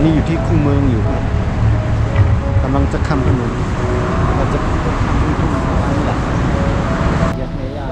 นี่อยู่ที่คูเมืองอยู่ครับกำลังจะข้ามถนนเราจะข้ามทุ่งนานี่แหละยัดเมย่า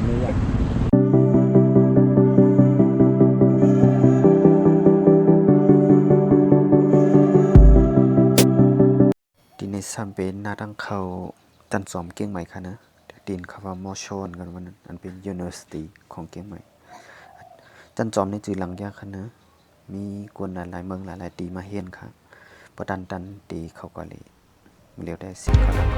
เมย่าที่ในซัมเป็นหน้าตั้งเขาจันสอมเก่งใหม่ค่ะนะดินคำว่ามอชอนกันวันนั้นอันเป็น University ของเก่งใหม่จันจอมในจือหลังยากค่ะนะมีกวนหลายๆเมืองหลายๆตีมาเฮียนค่ะพอดันตีเขาก็เลยเรียวได้สิเขาแล้ว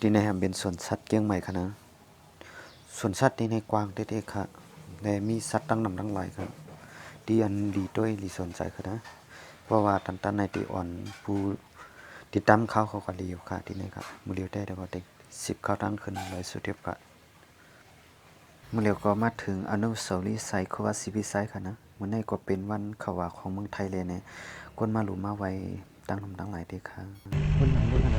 ที่ในแฮมเป็นสวนสัตว์เกี้ยงใหม่ค่ะนะสวนสัตว์ที่ในกว้างเด็กๆค่ะและมีสัตว์ตั้งนำทั้งหลายครับที่อันดีด้วยดีสนใจค่ะนะเพราะว่าตันในตีอ่อนผู้ติดตามเขาก็เรียวค่ะที่นี่ครับมือเรียวได้แล้วก็เด็ก10เข้าตั้งขึ้นเลยสุดเทียบกันมือเรียวก็มาถึงอนุสาวรีย์ไซค์ว่าซีพีไซค์ค่ะนะมันในก็เป็นวันขวาของเมืองไทยเลยเนี่ยคนมาหลุมมาไว้ตั้งนำทั้งหลายเด็กค่ะคนหนังด้วยกัน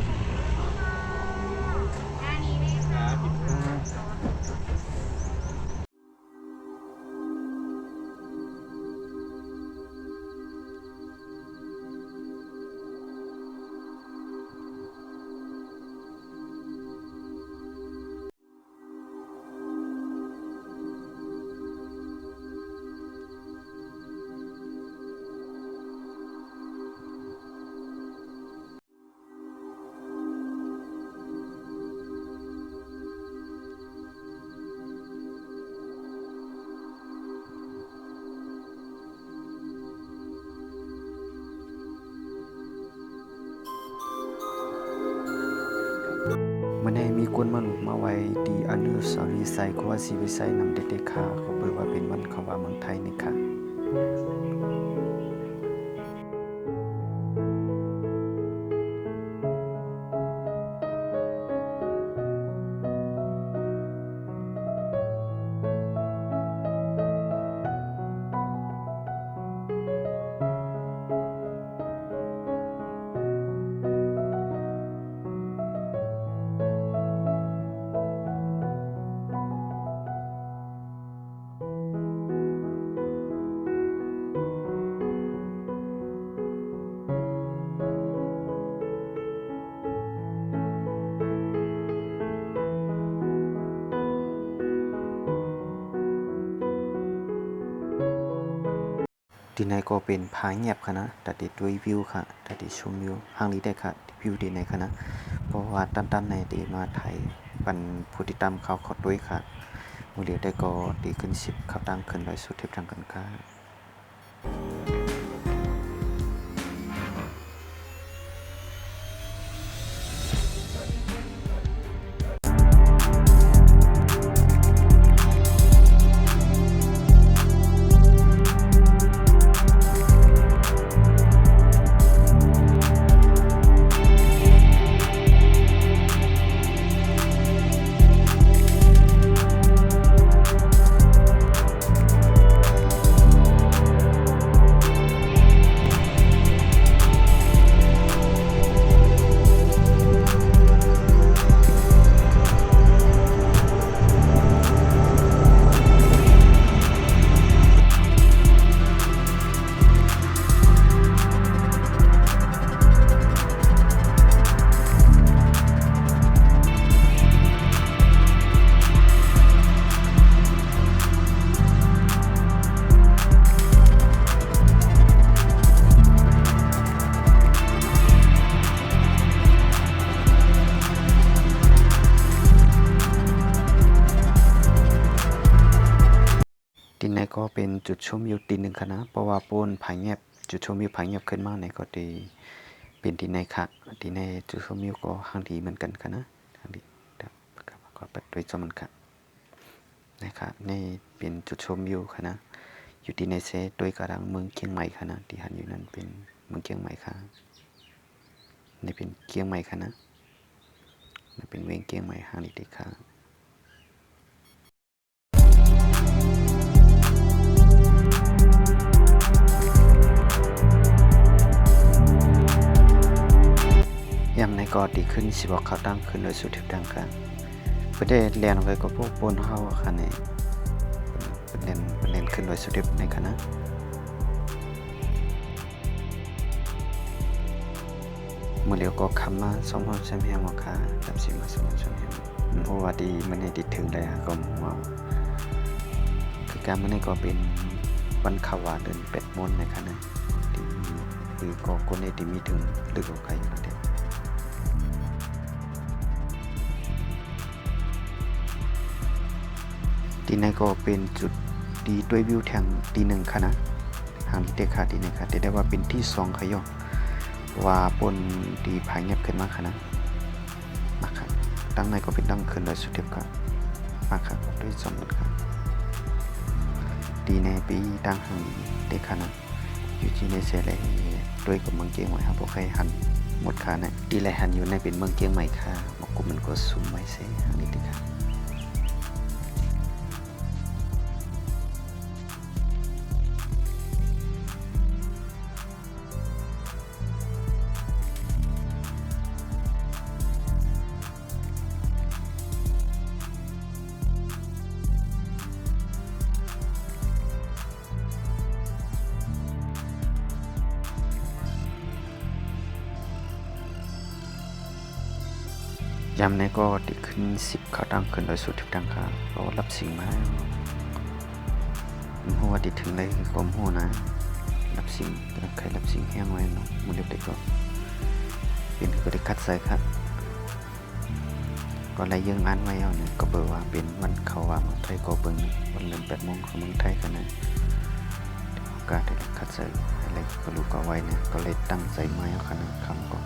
มันให้มีคนมาหลุมมาไว้ดีอนุสาวรีย์ไซค์ว่าซีวิไซนำเด็กๆค่ะเขาเปิดว่าเป็นวันเขาว่าเมืองไทยนี่ค่ะที่ไหนก็เป็นผาเงียบค่ะนะแต่ติดด้วยวิวค่ะแต่ติดชมวิวห้างนี้ได้ค่ะวิวดีในค่ะนะเพราะว่าตันในตีมาไทยปันผู้ติดตามเขาด้วยค่ะมือเดียวได้ก็ดีขึ้น10เขาตั้งขึ้นร้อยสุดเทียบทางกันค่ะ เป็นจุดชมวิวตีหนึ่งค่ะนะเพราะว่าปูนผาเงียบจุดชมวิวผาเงียบขึ้นมาในก็ดีเป็นที่ในค่ะที่ในจุดชมวิวก็ห่างดีเหมือนกันค่ะนะห่างดีก็เปิดด้วยจอมันค่ะนะคะนี่เป็นจุดชมวิวค่ะนะอยู่ที่ในเซโดยกระดังเมืองเชียงใหม่ค่ะนะที่หันอยู่นั้นเป็นเมืองเชียงใหม่ค่ะนี่เป็นเชียงใหม่ค่ะนะนี่เป็นเวียงเชียงใหม่ห่างดีค่ะยามในก็ดีขึ้นสิบอกเขาตั้งขึ้นโดยสุดทิพย์ดังค่ะเพื่อได้เรียนไว้ก็พวกปนเฮาค่ะในเรียนขึ้นโดยสุดทิพย์ในคณะเมื่อเร็วก็คำมาสองห้องแชมเปี้ยนมาค่ะจับสิมาสองห้องแชมเปี้ยนเพราะว่าดีมันในติดถึงเลยก็ว่าคือการมันในก็เป็นวันข่าวว่าเดินเป็ดมนในคณะที่คือก็คนในที่มีถึงลึกกว่าใครอยู่แล้วที่ในก็เป็นจุดดีด้วยวิวทางที่หนึ่งค่ะนะทางที่เด็กค่ะที่ไหนค่ะได้ว่าเป็นที่สองค่ะย่อว่าปนดีผายเงียบขึ้นมากค่ะนะมาครับตั้งในก็เป็นตั้งขึ้นโดยสุดเทียบครับมาครับด้วยสมบูรณ์ครับดีในปีตั้งหังเด็กค่ะนะอยู่ที่ในเซเลด้วยกับเมืองเกียงใหม่ครับพวกใครหันหมดค่ะนะดีแลหันอยู่ในเป็นเมืองเกียงใหม่ค่ะมกุมันก็ซุ่มไว้เซ่หันนี้ดีค่ะยามในก็ติขึ้น10เขาตั้งขึ้นโดยสุดทิพย์ดังค่ะก็รับสิ่งมาหัวติดถึงเลยคือกลมหัวนะรับสิ่งใครรับสิ่งแห้งไว้เนาะมูลเด็กก็เป็นก็ได้คัดใส่ครับก็อะไรยังอ่านไว้เอาเนี่ยก็เบอร์ว่าเป็นวันเขาว่าเมืองไทยก็เบิ่งวันเริ่ม8 โมงของเมืองไทยกันนะโอกาสได้คัดใส่อะไรก็รู้ก็ไว้เนี่ยก็เลยตั้งใจไม้เอาขนาดคำก่อน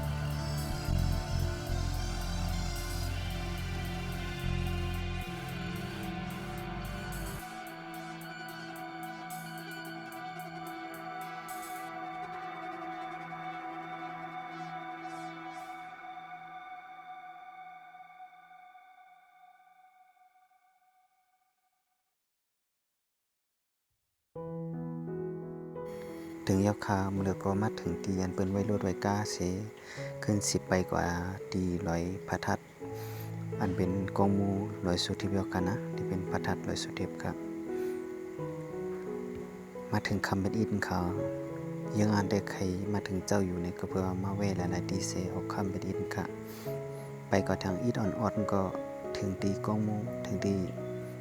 ถึงยาวคาเมื่อก็มาถึงตีอันเปิ้นไว้รถไว้ก้าเสขึ้น10ไปกว่าตีลอยพระทัดอันเป็นกองมูลอยสุทิพย์กันนะที่เป็นพระทัดลอยสุทิพย์ครับมาถึงคำเป็นอินเขายังอ่านได้ใครมาถึงเจ้าอยู่ในก็เพื่อมาเวลาหลายตีเสออกคำเป็นอินค่ะไปก็ทางอีดอ่อนๆก็ถึงตีกองมูถึงตี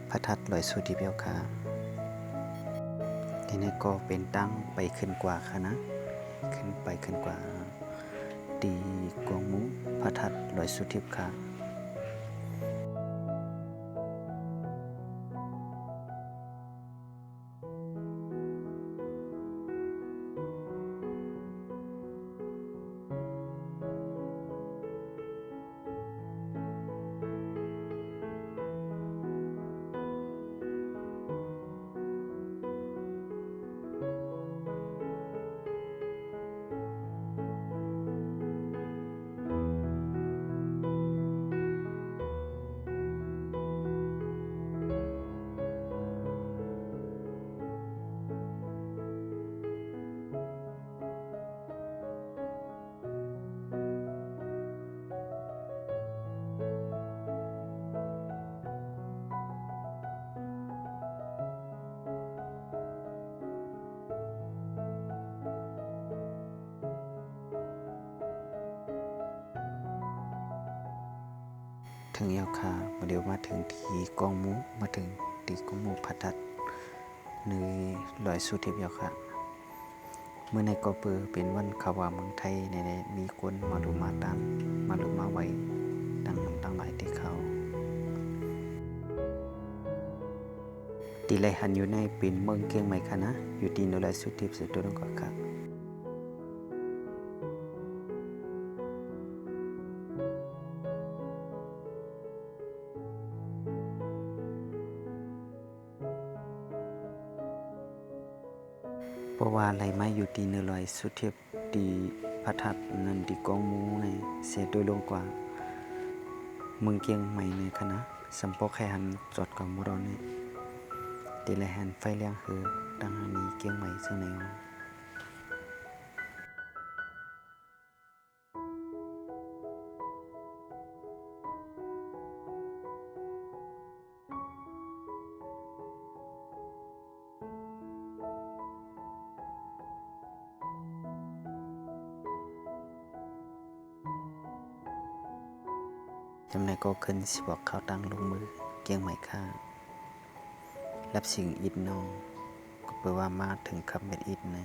พระทัดลอยสุทิพย์ค่ะที่นี่ก็เป็นตั้งไปขึ้นกว่าค่ะนะขึ้นไปขึ้นกว่าตีกวงมุพระทัดลอยสุทิพย์ค่ะถึงยาวคามาเดี๋ยวมาถึงที่กองมูมาถึงที่กองมูพระทัดในลอยสุทิพย์ยาวค่ะเมื่อในกอเปอร์เป็นวันขาวาเมืองไทยในมีคนมาดูมาตามมาดูมาไว้ตั้งหลายที่เขา ตีไรหันอยู่ในปีนเมืองเกียงใหม่ค่ะนะอยู่ตีนโดยสุทิพย์สุดตัวต้องก่อนค่ะเพราะว่าไรไม้อยู่ตีนลอยสุทิพย์ตีพระธาตุนันตีกองมูในเสียโดยลงกว่าเมืองเกียงใหม่ในคณะสัมปอกแค่หันจอดกับมรอนี่ตีไรหันไฟเลี้ยงคือดังนี้เกียงใหม่ซึ่งในจำในก็ขึ้นสิบอกเขาตั้งลงมือเกียงใหม่ค่ารับสิ่งอิดนองก็แปลว่ามาถึงคำเป็นอิดนะ